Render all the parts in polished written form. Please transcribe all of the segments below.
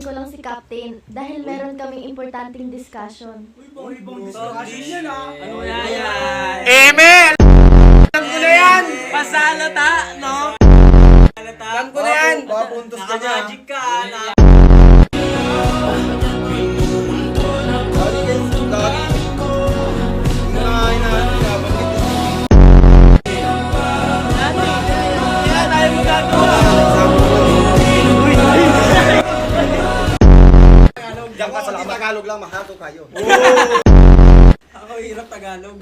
ko lang si Captain dahil meron kaming importanteng discussion. Uy, ibang discussion yan ah. Ano yan? Emel! Alam ko na yan! Pasalata, no? Alam ko na yan! Papuntos ka niya. Naka-magic ka, na. Diyan ka sa Tagalog lang, mahato kayo. Ako hirap Tagalog.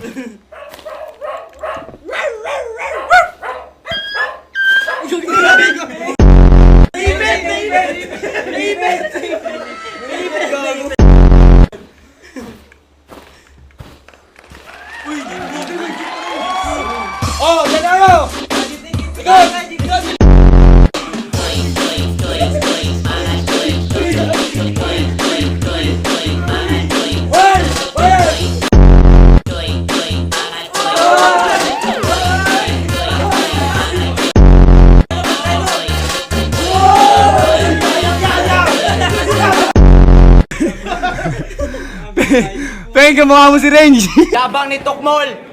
Oh, yan tayo! Peng, kamukha mo si Range. Yabang ni Tokmol!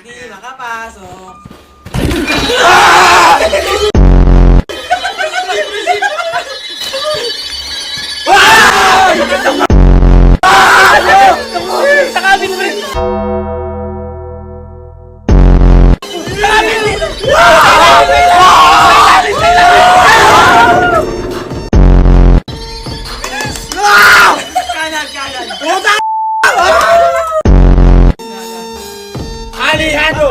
Hindi makapasok. Alejandro!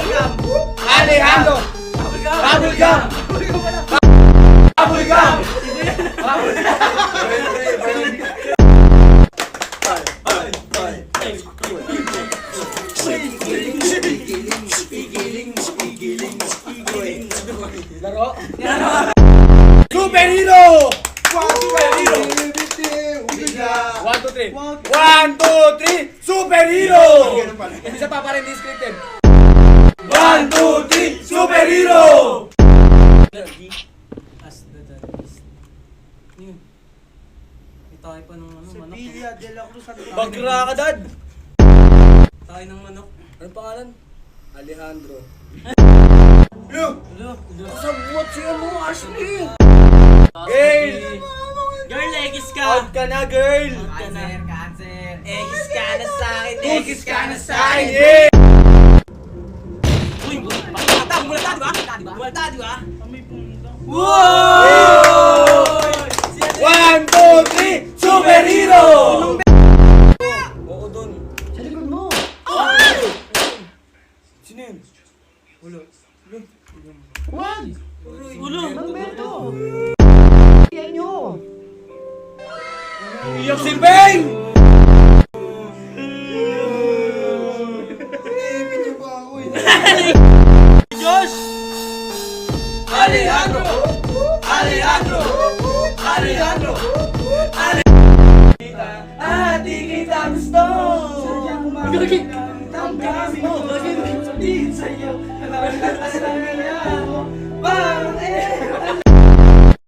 Alejandro! Bubblegum! Bubblegum! Laro? Superhero! Superhero! 1, 2, 3. 1, 2, 3. Superhero! Isa pa rin descriptive. 1, 2, 3. Superhero! As the darkest. Yun. Tayo pa ng manok. Bagra ka, dad! Tayo ng manok. Anong pangalan? Alejandro. Hello? Sabot siya mo, Ashley! Girl! Girl, egis ka! Out ka na, girl! Out ka na. Cancer! Egis ka na sa akin! Cookies ka na sa akin, yeah! Uy! Bulata, di ba? Bulata, di ba? Wow! 1, 2, 3. Superhero! Oo, dun. Sa likod mo! Sino yun? Wala. Wag! Ulo! Alberto! Yan nyo! Iyak si Beng! Diyos! Alejandro! Alejandro! Alejandro! Di kita gusto! Ang gamis mo! Sabihin sa'yo!